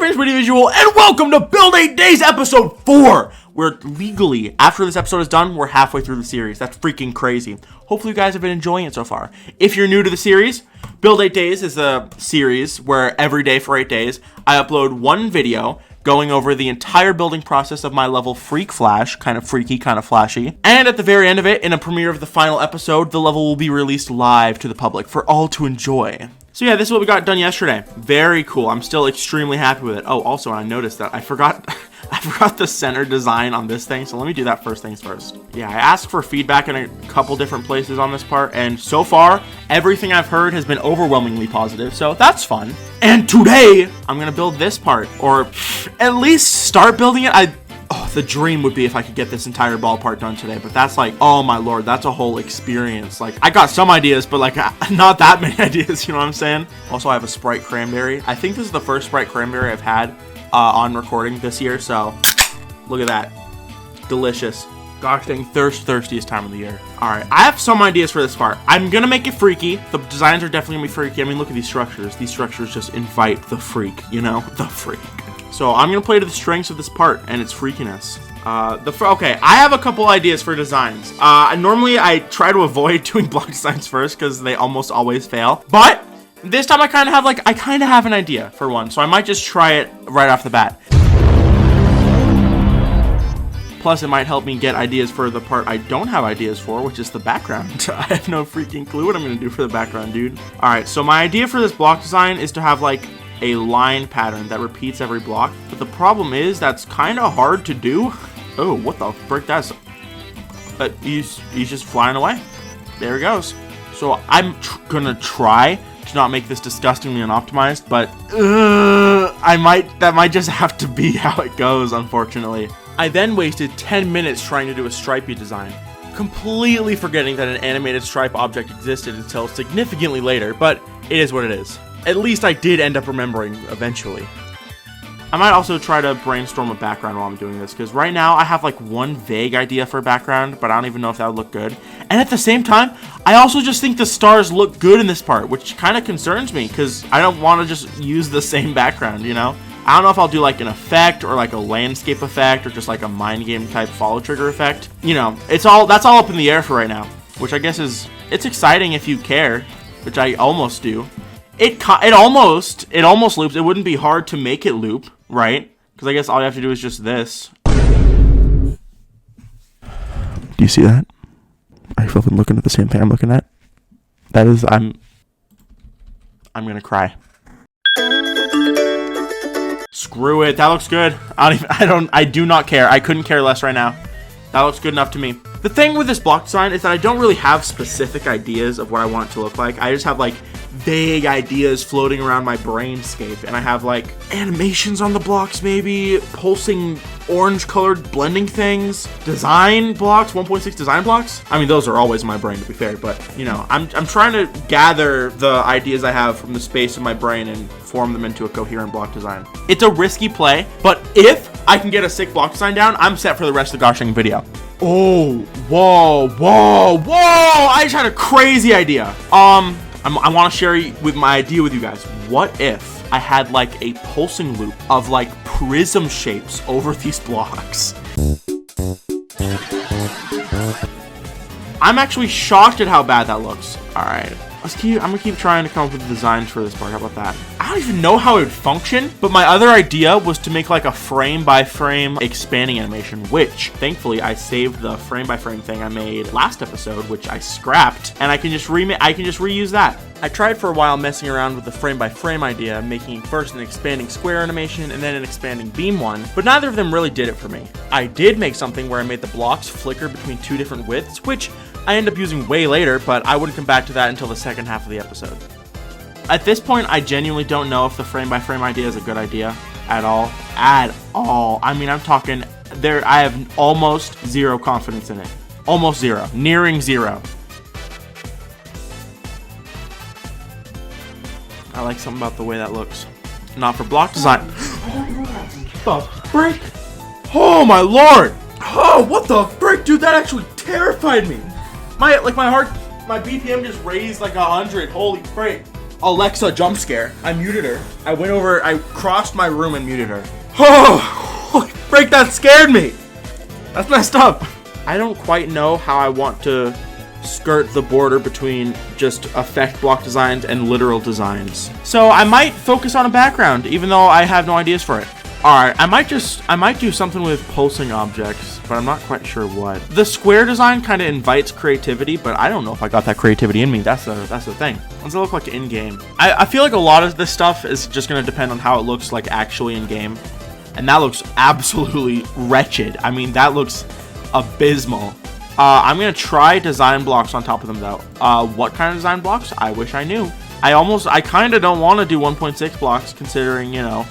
friends, AudieoVisual, and welcome to Build 8 Days episode 4. We're legally, after this episode is done, we're halfway through the series. That's freaking crazy. Hopefully you guys have been enjoying it so far. If you're new to the series, Build 8 Days is a series where every day for 8 days, I upload one video going over the entire building process of my level FREAKFLASH, kind of freaky, kind of flashy. And at the very end of it, in a premiere of the final episode, the level will be released live to the public for all to enjoy. So yeah, this is what we got done yesterday. Very cool. I'm still extremely happy with it. Oh, also, I noticed that I forgot the center design on this thing, so let me do that first things first. Yeah, I asked for feedback in a couple different places on this part, and so far, everything I've heard has been overwhelmingly positive, so that's fun. And today, I'm gonna build this part, or at least start building it. The dream would be if I could get this entire ball part done today, but that's like, oh my lord, that's a whole experience. Like, I got some ideas, but like, not that many ideas, you know what I'm saying? Also, I have a Sprite Cranberry. I think this is the first Sprite Cranberry I've had on recording this year, so look at that. Delicious. Gosh dang, thirstiest time of the year. Alright, I have some ideas for this part. I'm gonna make it freaky. The designs are definitely gonna be freaky. I mean, look at these structures. These structures just invite the freak, you know? The freak. So I'm gonna play to the strengths of this part and its freakiness. Okay, I have a couple ideas for designs. Normally I try to avoid doing block designs first because they almost always fail. But this time I kind of have an idea for one, so I might just try it right off the bat. Plus, it might help me get ideas for the part I don't have ideas for, which is the background. I have no freaking clue what I'm gonna do for the background, dude. All right, so my idea for this block design is to have like a line pattern that repeats every block, but the problem is that's kind of hard to do. Oh, what the frick? That's he's just flying away. There he goes. So I'm gonna try to not make this disgustingly unoptimized, but that might just have to be how it goes, unfortunately. I then wasted 10 minutes trying to do a stripey design, completely forgetting that an animated stripe object existed until significantly later, but it is what it is. At least I did end up remembering eventually. I might also try to brainstorm a background while I'm doing this, because right now I have like one vague idea for a background, but I don't even know if that would look good. And at the same time, I also just think the stars look good in this part, which kind of concerns me, because I don't want to just use the same background, you know? I don't know if I'll do like an effect, or like a landscape effect, or just like a mind game type follow trigger effect. You know, that's all up in the air for right now, which I guess it's exciting if you care, which I almost do. It almost loops. It wouldn't be hard to make it loop, right? Because I guess all you have to do is just this. Do you see that? Are you fucking looking at the same thing I'm looking at? That is, I'm gonna cry. Screw it. That looks good. I do not care. I couldn't care less right now. That looks good enough to me. The thing with this block design is that I don't really have specific ideas of what I want it to look like. I just have like vague ideas floating around my brainscape, and I have like animations on the blocks, maybe pulsing orange colored blending things, design blocks, 1.6 design blocks. I mean, those are always in my brain, to be fair, but you know, I'm trying to gather the ideas I have from the space of my brain and form them into a coherent block design. It's a risky play, but if I can get a sick block design down, I'm set for the rest of the gosh dang video. Oh, whoa! I just had a crazy idea. I want to share my idea with you guys. What if I had like a pulsing loop of like prism shapes over these blocks? I'm actually shocked at how bad that looks. All right, I'm gonna keep trying to come up with designs for this part. How about that? I don't even know how it would function, but my other idea was to make like a frame by frame expanding animation, which thankfully I saved the frame by frame thing I made last episode, which I scrapped, and I can just reuse that. I tried for a while messing around with the frame by frame idea, making first an expanding square animation and then an expanding beam one, but neither of them really did it for me. I did make something where I made the blocks flicker between two different widths, which I end up using way later, but I wouldn't come back to that until the second half of the episode. At this point, I genuinely don't know if the frame by frame idea is a good idea at all. I mean, I'm talking there. I have almost zero confidence in it. Almost zero. Nearing zero. I like something about the way that looks. Not for block design. The frick? Oh my lord! Oh, what the frick, dude? That actually terrified me. My BPM just raised like 100. Holy frick! Alexa jump scare. I muted her. I went over, I crossed my room and muted her. Oh, holy freak, that scared me. That's messed up. I don't quite know how I want to skirt the border between just effect block designs and literal designs. So I might focus on a background, even though I have no ideas for it. Alright, I might do something with pulsing objects, but I'm not quite sure what. The square design kind of invites creativity, but I don't know if I got that creativity in me. That's the thing. What does it look like in-game? I feel like a lot of this stuff is just going to depend on how it looks like actually in-game. And that looks absolutely wretched. I mean, that looks abysmal. I'm going to try design blocks on top of them, though. What kind of design blocks? I wish I knew. I kind of don't want to do 1.6 blocks, considering, you know,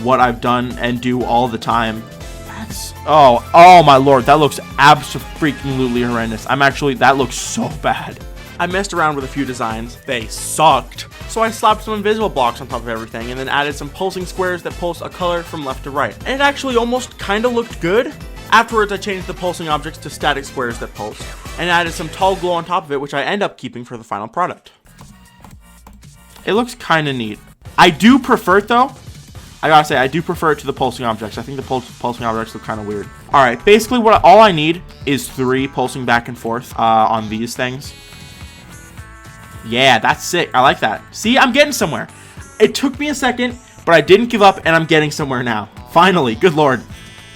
what I've done and do all the time. That's oh my lord, that looks absolutely horrendous. That looks so bad. I messed around with a few designs. They sucked. So I slapped some invisible blocks on top of everything and then added some pulsing squares that pulse a color from left to right. And it actually almost kind of looked good. Afterwards, I changed the pulsing objects to static squares that pulse and added some tall glow on top of it, which I end up keeping for the final product. It looks kind of neat. I do prefer it, though. I gotta say, I do prefer it to the pulsing objects. I think the pulsing objects look kind of weird. All right, basically all I need is 3 pulsing back and forth on these things. Yeah, that's sick. I like that. See, I'm getting somewhere. It took me a second, but I didn't give up, and I'm getting somewhere now. Finally, good lord.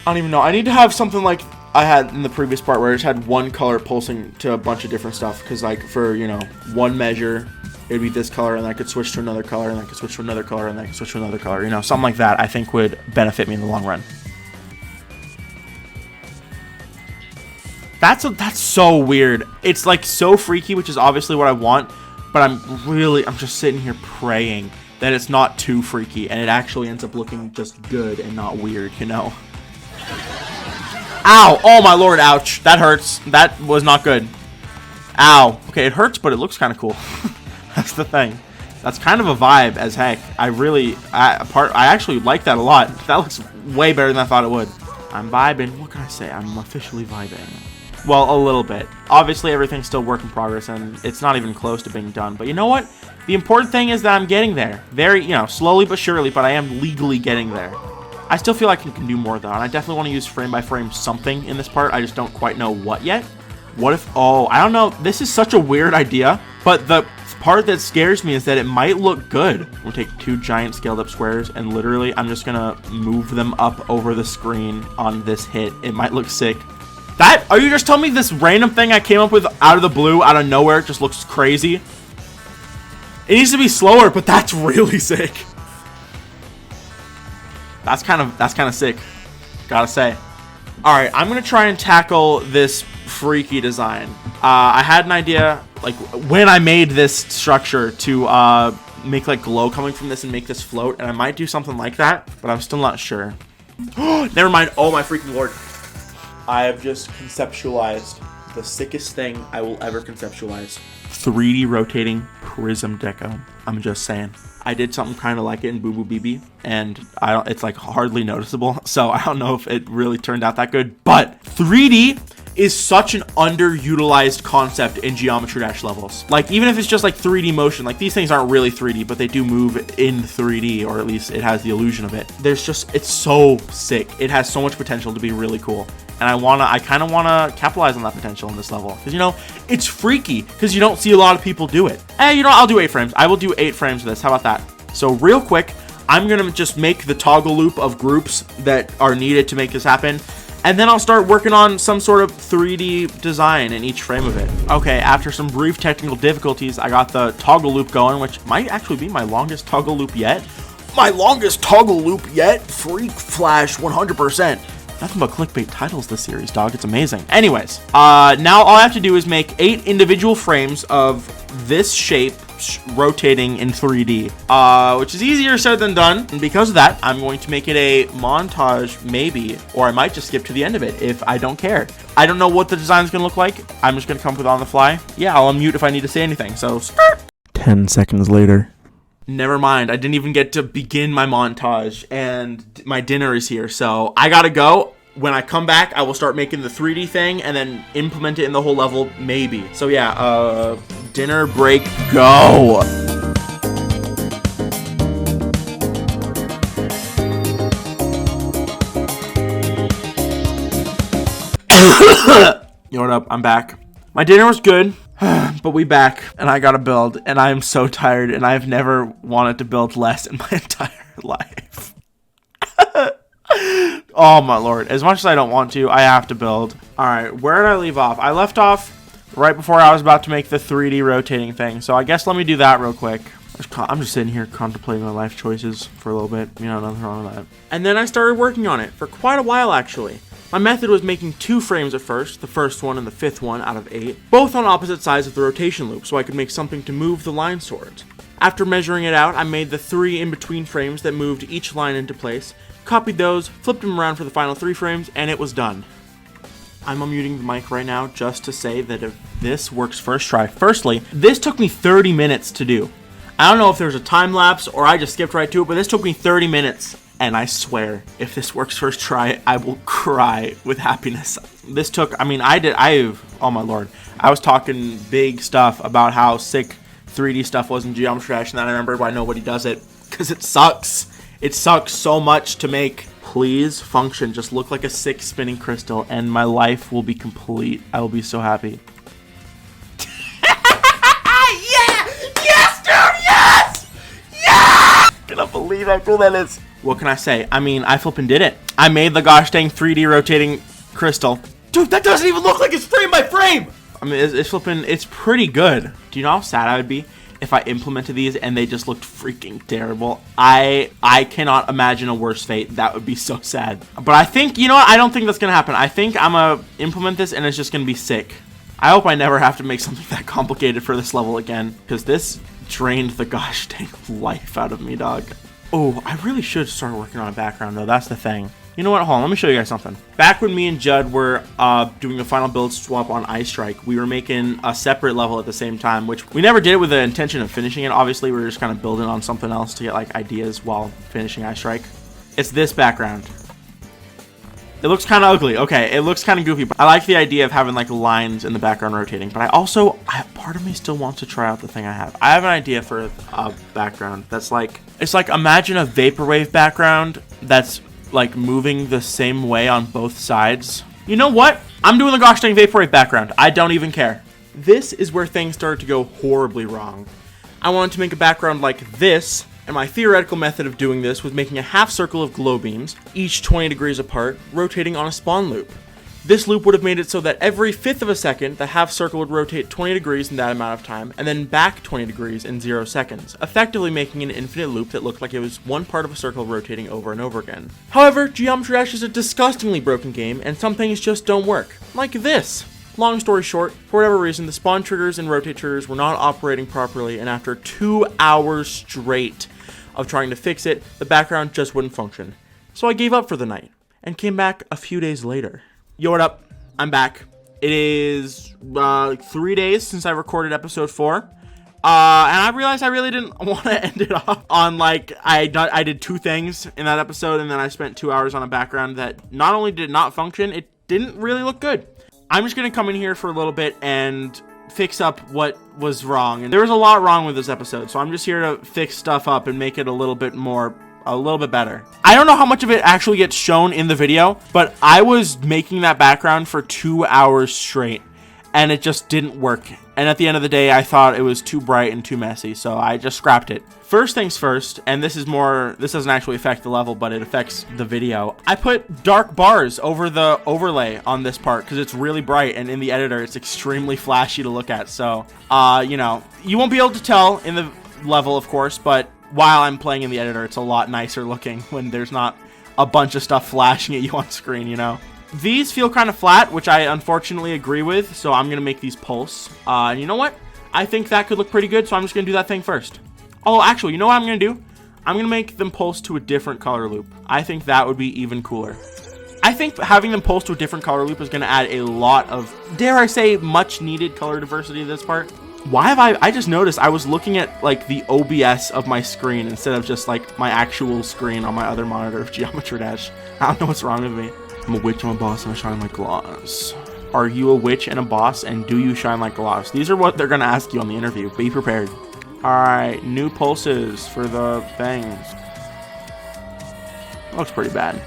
I don't even know. I need to have something like I had in the previous part where I just had one color pulsing to a bunch of different stuff. Because, like, for, you know, one measure, it would be this color, and I could switch to another color, and I could switch to another color, and I could switch to another color. You know, something like that I think would benefit me in the long run. That's so weird. It's, like, so freaky, which is obviously what I want. But I'm just sitting here praying that it's not too freaky, and it actually ends up looking just good and not weird, you know? Ow! Oh my lord, ouch. That hurts. That was not good. Ow. Okay, it hurts, but it looks kind of cool. That's the thing. That's kind of a vibe as heck. I actually like that a lot. That looks way better than I thought it would. I'm vibing. What can I say? I'm officially vibing. Well, a little bit. Obviously, everything's still work in progress, and it's not even close to being done. But you know what? The important thing is that I'm getting there. Very, you know, slowly but surely, but I am legally getting there. I still feel like I can do more, though, and I definitely want to use frame-by-frame something in this part. I just don't quite know what yet. What if... Oh, I don't know. This is such a weird idea, but the part that scares me is that it might look good. We'll take 2 giant scaled-up squares, and literally, I'm just going to move them up over the screen on this hit. It might look sick. Are you just telling me this random thing I came up with out of the blue, out of nowhere, just looks crazy? It needs to be slower, but that's really sick. That's kind of sick, gotta say. All right, I'm gonna try and tackle this freaky design. I had an idea, like when I made this structure, to make like glow coming from this and make this float, and I might do something like that, but I'm still not sure. Never mind. Oh my freaking lord. I have just conceptualized the sickest thing I will ever conceptualize. 3D rotating prism deco. I'm just saying. I did something kind of like it in Boo Boo BB, and it's like hardly noticeable, so I don't know if it really turned out that good, but 3D is such an underutilized concept in Geometry Dash levels. Like, even if it's just like 3D motion, like these things aren't really 3D, but they do move in 3D, or at least it has the illusion of it. It's so sick. It has so much potential to be really cool. And I kind of want to capitalize on that potential in this level. Because, you know, it's freaky. Because you don't see a lot of people do it. Hey, you know, I'll do 8 frames. I will do 8 frames of this. How about that? So, real quick, I'm going to just make the toggle loop of groups that are needed to make this happen. And then I'll start working on some sort of 3D design in each frame of it. Okay, after some brief technical difficulties, I got the toggle loop going, which might actually be my longest toggle loop yet. My longest toggle loop yet? FREAKFLASH 100%. Nothing but clickbait titles this series, dog. It's amazing. Anyways, now all I have to do is make 8 individual frames of this shape rotating in 3D, which is easier said than done. And because of that, I'm going to make it a montage, maybe, or I might just skip to the end of it if I don't care. I don't know what the design's gonna look like. I'm just gonna come up with it on the fly. Yeah, I'll unmute if I need to say anything. So, start. 10 seconds later. Never mind, I didn't even get to begin my montage, and my dinner is here, so I gotta go. When I come back, I will start making the 3D thing, and then implement it in the whole level, maybe. So yeah, dinner break, go! You know what up? I'm back. My dinner was good, but we back, and I gotta build, and I am so tired, and I've never wanted to build less in my entire life. Oh my lord. As much as I don't want to, I have to build. Alright, where did I leave off? I left off right before I was about to make the 3D rotating thing, so I guess let me do that real quick. I'm just sitting here contemplating my life choices for a little bit. You know, nothing wrong with that. And then I started working on it for quite a while, actually. My method was making 2 frames at first, the first one and the 5th one out of 8, both on opposite sides of the rotation loop, so I could make something to move the line towards. After measuring it out, I made the 3 in-between frames that moved each line into place, copied those, flipped them around for the final 3 frames, and it was done. I'm unmuting the mic right now just to say that if this works first try. Firstly, this took me 30 minutes to do. I don't know if there's a time lapse or I just skipped right to it, but this took me 30 minutes. And I swear, if this works first try, I will cry with happiness. This took, oh my lord. I was talking big stuff about how sick 3D stuff was in Geometry Dash, and then I remembered why nobody does it. Because it sucks. It sucks so much to make. Please function, just look like a sick spinning crystal, and my life will be complete. I will be so happy. Yeah! Yes, dude, yes! Yeah! I cannot believe how cool that is. What can I say? I mean, I flippin' did it. I made the gosh dang 3D rotating crystal. Dude, that doesn't even look like it's frame by frame! I mean, it's pretty good. Do you know how sad I would be if I implemented these and they just looked freaking terrible? I cannot imagine a worse fate. That would be so sad. But I think, you know what? I don't think that's gonna happen. I think I'm gonna implement this and it's just gonna be sick. I hope I never have to make something that complicated for this level again, because this drained the gosh dang life out of me, dog. Oh, I really should start working on a background, though. That's the thing. You know what? Hold on. Let me show you guys something. Back when me and Judd were doing a final build swap on Ice Strike, we were making a separate level at the same time, which we never did it with the intention of finishing it. Obviously, we were just kind of building on something else to get, like, ideas while finishing Ice Strike. It's this background. It looks kind of ugly. Okay, it looks kind of goofy, but I like the idea of having, like, lines in the background rotating. But part of me still wants to try out the thing I have. I have an idea for a background that's like, it's like, imagine a vaporwave background that's like moving the same way on both sides. You know what? I'm doing the gosh dang vaporwave background. I don't even care. This is where things started to go horribly wrong. I wanted to make a background like this, and my theoretical method of doing this was making a half circle of glow beams, each 20 degrees apart, rotating on a spawn loop. This loop would have made it so that every 1/5 of a second, the half circle would rotate 20 degrees in that amount of time, and then back 20 degrees in 0 seconds, effectively making an infinite loop that looked like it was one part of a circle rotating over and over again. However, Geometry Dash is a disgustingly broken game, and some things just don't work. Like this. Long story short, for whatever reason, the spawn triggers and rotate triggers were not operating properly, and after 2 hours straight of trying to fix it, the background just wouldn't function. So I gave up for the night, and came back a few days later. Yo, what up? I'm back. It is 3 days since I recorded episode 4. And I realized I really didn't want to end it off on, like, I did 2 things in that episode, and then I spent 2 hours on a background that not only did not function, it didn't really look good. I'm just going to come in here for a little bit and fix up what was wrong. And there was a lot wrong with this episode, so I'm just here to fix stuff up and make it a little bit better. I don't know how much of it actually gets shown in the video, but I was making that background for 2 hours straight, and it just didn't work. And at the end of the day, I thought it was too bright and too messy, so I just scrapped it. First things first, and this doesn't actually affect the level, but it affects the video. I put dark bars over the overlay on this part because it's really bright, and in the editor, it's extremely flashy to look at. So, you know, you won't be able to tell in the level, of course, but while I'm playing in the editor, it's a lot nicer looking when there's not a bunch of stuff flashing at you on screen, you know? These feel kind of flat, which I unfortunately agree with, so I'm going to make these pulse. And you know what? I think that could look pretty good, so I'm just going to do that thing first. Oh, actually, you know what I'm going to do? I'm going to make them pulse to a different color loop. I think that would be even cooler. I think having them pulse to a different color loop is going to add a lot of, dare I say, much needed color diversity to this part. Why have I just noticed I was looking at, like, the OBS of my screen instead of just, like, my actual screen on my other monitor of Geometry Dash. I don't know what's wrong with me. I'm a witch, I'm a boss, and I shine like glass. Are you a witch and a boss, and do you shine like glass? These are what they're going to ask you on the interview. Be prepared. Alright, new pulses for the things. Looks pretty bad.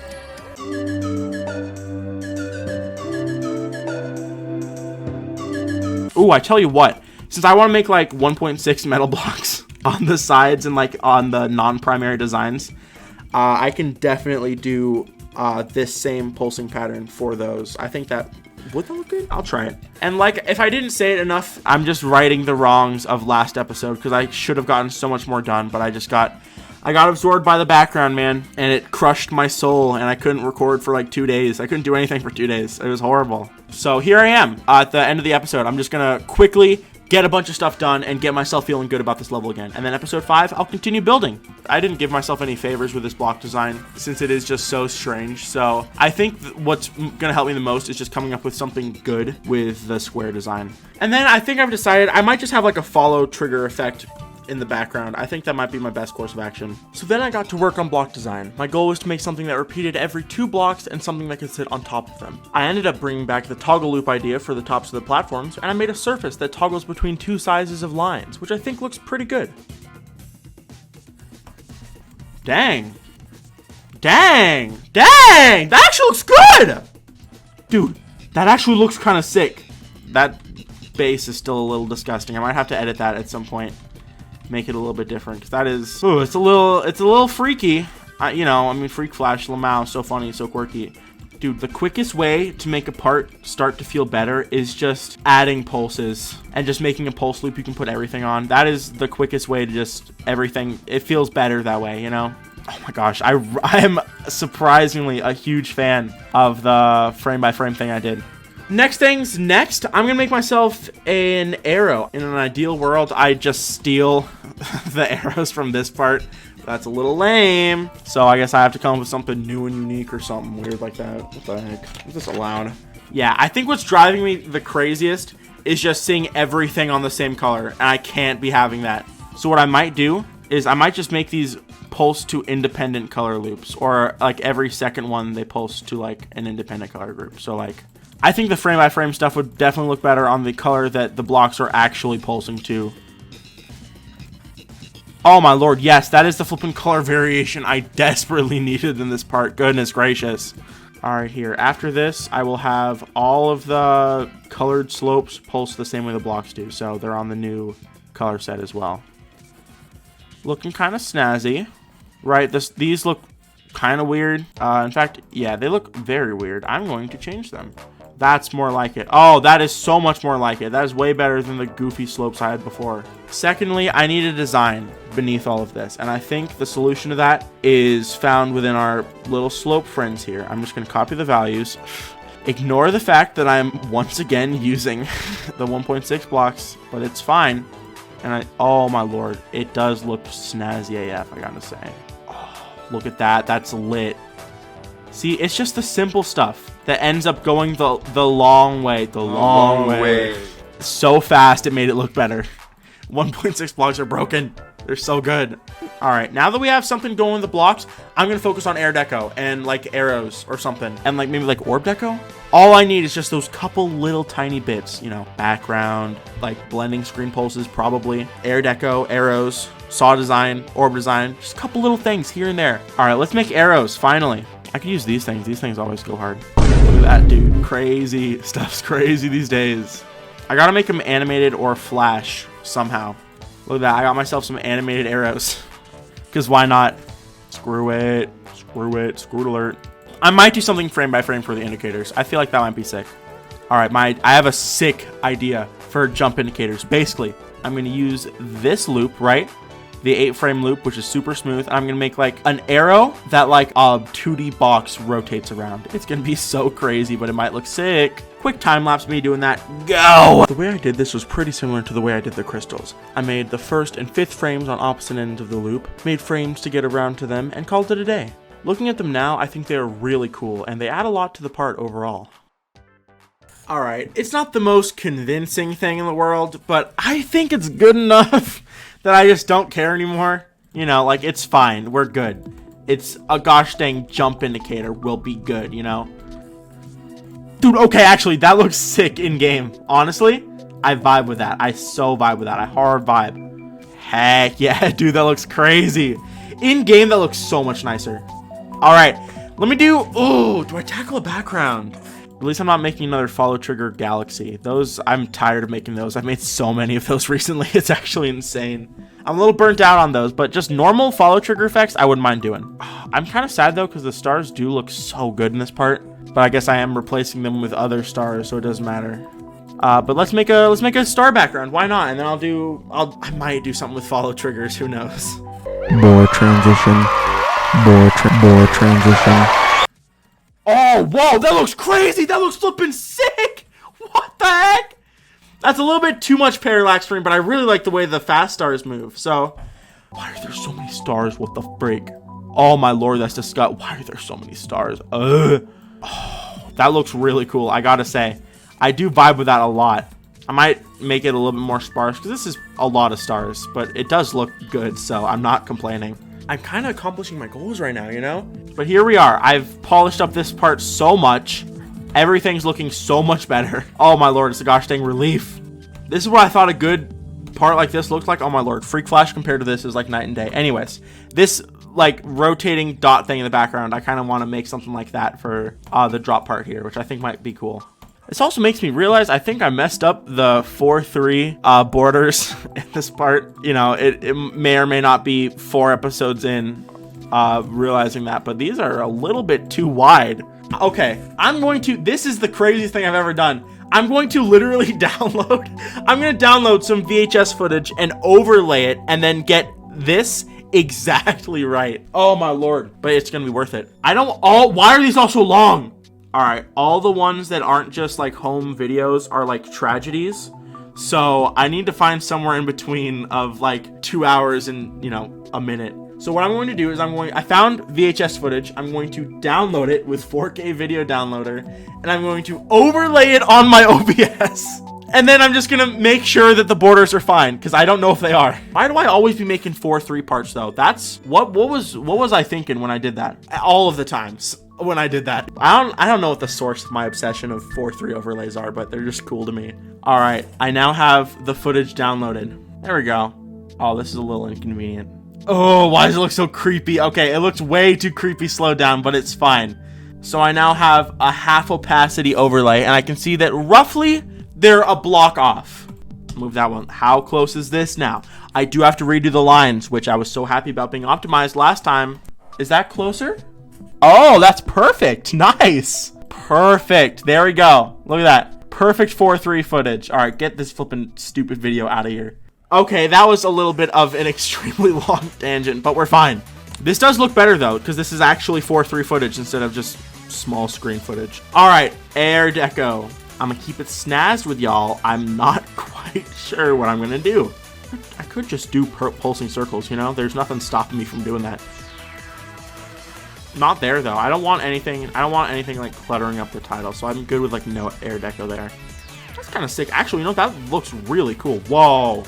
Ooh, I tell you what, since I want to make like 1.6 metal blocks on the sides and like on the non-primary designs, I can definitely do this same pulsing pattern for those. I think that would that look good? I'll try it. And like, if I didn't say it enough, I'm just righting the wrongs of last episode, because I should have gotten so much more done, but I got absorbed by the background, man, and it crushed my soul, and I couldn't record for like 2 days. I couldn't do anything for 2 days. It was horrible. So here I am at the end of the episode. I'm just gonna quickly get a bunch of stuff done and get myself feeling good about this level again. And then episode 5, I'll continue building. I didn't give myself any favors with this block design since it is just so strange. So I think what's gonna help me the most is just coming up with something good with the square design. And then I think I've decided I might just have like a follow trigger effect in the background. I think that might be my best course of action. So then I got to work on block design. My goal was to make something that repeated every 2 blocks and something that could sit on top of them. I ended up bringing back the toggle loop idea for the tops of the platforms, and I made a surface that toggles between 2 sizes of lines, which I think looks pretty good. Dang. Dang! Dang! That actually looks good! Dude, that actually looks kind of sick. That base is still a little disgusting. I might have to edit that at some point. Make it a little bit different, because that is, ooh, it's a little freaky. You know, I mean, FREAKFLASH, LemKuuja, so funny, so quirky. Dude, the quickest way to make a part start to feel better is just adding pulses and just making a pulse loop you can put everything on. That is the quickest way to just everything. It feels better that way, you know? Oh my gosh, I am surprisingly a huge fan of the frame by frame thing I did. Next things next, I'm gonna make myself an arrow. In an ideal world, I just steal the arrows from this part. That's a little lame. So I guess I have to come up with something new and unique or something weird like that. What the heck? Is this allowed? Yeah, I think what's driving me the craziest is just seeing everything on the same color, and I can't be having that. So what I might do is I might just make these pulse to independent color loops, or like every second one they pulse to like an independent color group. So like, I think the frame by frame stuff would definitely look better on the color that the blocks are actually pulsing to. Oh my lord, yes, that is the flipping color variation I desperately needed in this part. Goodness gracious. Alright, here. After this, I will have all of the colored slopes pulse the same way the blocks do. So they're on the new color set as well. Looking kind of snazzy. Right, these look kind of weird. In fact, yeah, they look very weird. I'm going to change them. That's more like it. Oh, that is so much more like it. That is way better than the goofy slopes I had before. Secondly, I need a design beneath all of this, and I think the solution to that is found within our little slope friends here. I'm just going to copy the values. Ignore the fact that I'm once again using the 1.6 blocks, but it's fine. And oh my lord, it does look snazzy AF, I gotta say. Oh, look at that. That's lit. See, it's just the simple stuff that ends up going the long way. The long way. So fast, it made it look better. 1.6 blocks are broken. They're so good. All right, now that we have something going with the blocks, I'm gonna focus on air deco and like arrows or something, and like maybe like orb deco. All I need is just those couple little tiny bits, you know, background, like blending screen pulses, probably air deco, arrows, saw design, orb design, just a couple little things here and there. All right, let's make arrows finally. I could use these things. These things always go hard. Look at that, dude. Crazy. Stuff's crazy these days. I gotta make them animated or flash somehow. Look at that. I got myself some animated arrows. Because why not? Screw it. Screw it. Screw it alert. I might do something frame by frame for the indicators. I feel like that might be sick. All right, I have a sick idea for jump indicators. Basically, I'm going to use this loop, right? The 8-frame loop, which is super smooth. I'm going to make like an arrow that like a 2D box rotates around. It's going to be so crazy, but it might look sick. Quick time lapse me doing that. Go! The way I did this was pretty similar to the way I did the crystals. I made the 1st and 5th frames on opposite ends of the loop, made frames to get around to them, and called it a day. Looking at them now, I think they're really cool, and they add a lot to the part overall. Alright, it's not the most convincing thing in the world, but I think it's good enough that I just don't care anymore. You know, like, it's fine. We're good. It's a gosh dang jump indicator. We'll be good, you know? Dude, okay, actually, that looks sick in-game. Honestly, I vibe with that. I so vibe with that. I hard vibe. Heck yeah, dude, that looks crazy. In-game, that looks so much nicer. Alright, let me do... Ooh, do I tackle a background? At least I'm not making another follow trigger galaxy. Those, I'm tired of making those. I've made so many of those recently. It's actually insane. I'm a little burnt out on those, but just normal follow trigger effects, I wouldn't mind doing. I'm kind of sad though, because the stars do look so good in this part, but I guess I am replacing them with other stars, so it doesn't matter. But let's make a star background. Why not? And then I might do something with follow triggers. Who knows? Boar transition. Boar transition. Oh, whoa, that looks crazy. That looks flipping sick. What the heck? That's a little bit too much parallax for me, but I really like the way the fast stars move. So, why are there so many stars? What the freak? Oh my lord, that's disgusting. Why are there so many stars? Ugh. Oh, that looks really cool. I gotta say, I do vibe with that a lot. I might make it a little bit more sparse because this is a lot of stars, but it does look good, so I'm not complaining. I'm kind of accomplishing my goals right now, you know? But here we are. I've polished up this part so much. Everything's looking so much better. Oh my lord, it's a gosh dang relief. This is what I thought a good part like this looked like. Oh my lord, FREAKFLASH compared to this is like night and day. Anyways, this like rotating dot thing in the background, I kind of want to make something like that for the drop part here, which I think might be cool. This also makes me realize I think I messed up the 4:3 borders in this part. You know, it may or may not be 4 episodes in realizing that, but these are a little bit too wide. Okay, this is the craziest thing I've ever done. I'm going to literally download some VHS footage and overlay it and then get this exactly right. Oh my lord, but it's gonna be worth it. Why are these all so long? All right, all the ones that aren't just like home videos are like tragedies. So I need to find somewhere in between of like 2 hours and, you know, a minute. So what I'm going to do is I found VHS footage. I'm going to download it with 4K video downloader, and I'm going to overlay it on my OBS. And then I'm just gonna make sure that the borders are fine, because I don't know if they are. Why do I always be making 4:3 parts though? That's what was I thinking when I did that? All of the times when I did that. I don't know what the source of my obsession of 4:3 overlays are, but they're just cool to me. All right, I now have the footage downloaded. There we go. Oh, this is a little inconvenient. Oh, why does it look so creepy? Okay, it looks way too creepy slowed down, but it's fine. So I now have a half opacity overlay, and I can see that roughly they're a block off. Move that one. How close is this now? I do have to redo the lines, which I was so happy about being optimized last time. Is that closer? Oh, that's perfect. Nice. Perfect. There we go. Look at that. Perfect 4:3 footage. All right, get this flipping stupid video out of here. Okay, that was a little bit of an extremely long tangent, but we're fine. This does look better though, because this is actually 4:3 footage instead of just small screen footage. All right, air deco. I'm gonna keep it snazzed with y'all. I'm not quite sure what I'm gonna do. I could just do pulsing circles, you know? There's nothing stopping me from doing that. Not there though. I don't want anything like cluttering up the title, so I'm good with like no air deco there. That's kind of sick. Actually, you know, that looks really cool. Whoa.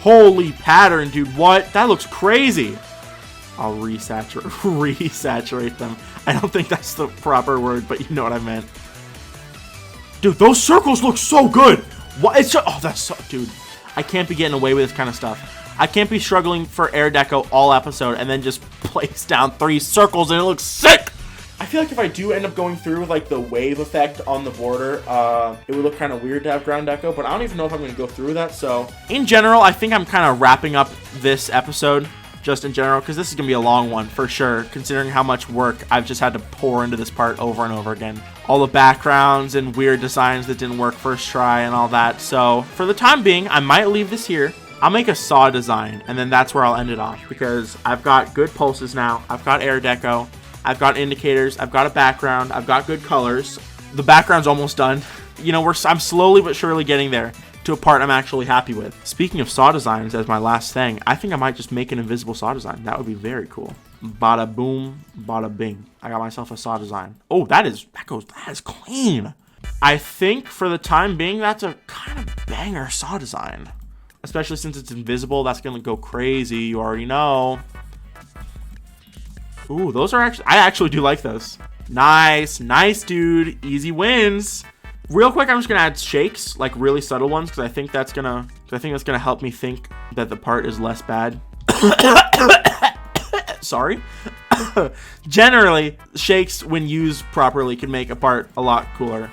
Holy pattern, dude. What? That looks crazy. I'll resaturate them. I don't think that's the proper word, but you know what I meant. Dude, those circles look so good. What? Oh, that's so, dude. I can't be getting away with this kind of stuff. I can't be struggling for air deco all episode and then just place down 3 circles and it looks sick. I feel like if I do end up going through with like the wave effect on the border, it would look kind of weird to have ground deco, but I don't even know if I'm going to go through that. So in general, I think I'm kind of wrapping up this episode just in general, because this is going to be a long one for sure, considering how much work I've just had to pour into this part over and over again. All the backgrounds and weird designs that didn't work first try and all that. So for the time being, I might leave this here. I'll make a saw design, and then that's where I'll end it off, because I've got good pulses now. I've got air deco. I've got indicators. I've got a background. I've got good colors. The background's almost done. You know, I'm slowly but surely getting there to a part I'm actually happy with. Speaking of saw designs as my last thing, I think I might just make an invisible saw design. That would be very cool. Bada boom, bada bing. I got myself a saw design. Oh, that is clean. I think for the time being, that's a kind of banger saw design. Especially since it's invisible, that's gonna go crazy. You already know. Ooh, those are I actually do like those. Nice, dude. Easy wins. Real quick, I'm just gonna add shakes, like really subtle ones, because I think that's gonna help me think that the part is less bad. Sorry. Generally, shakes when used properly can make a part a lot cooler.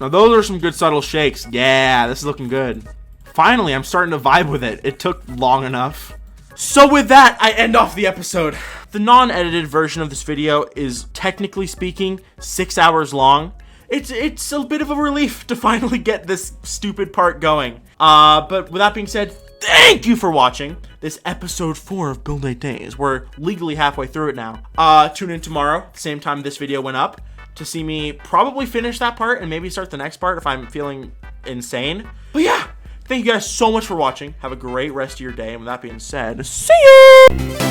Now those are some good subtle shakes. Yeah, this is looking good. Finally, I'm starting to vibe with it. It took long enough. So with that, I end off the episode. The non-edited version of this video is, technically speaking, 6 hours long. It's a bit of a relief to finally get this stupid part going. But with that being said, thank you for watching this episode 4 of Build 8 Days. We're legally halfway through it now. Tune in tomorrow, same time this video went up, to see me probably finish that part and maybe start the next part if I'm feeling insane. But yeah, thank you guys so much for watching. Have a great rest of your day. And with that being said, see you!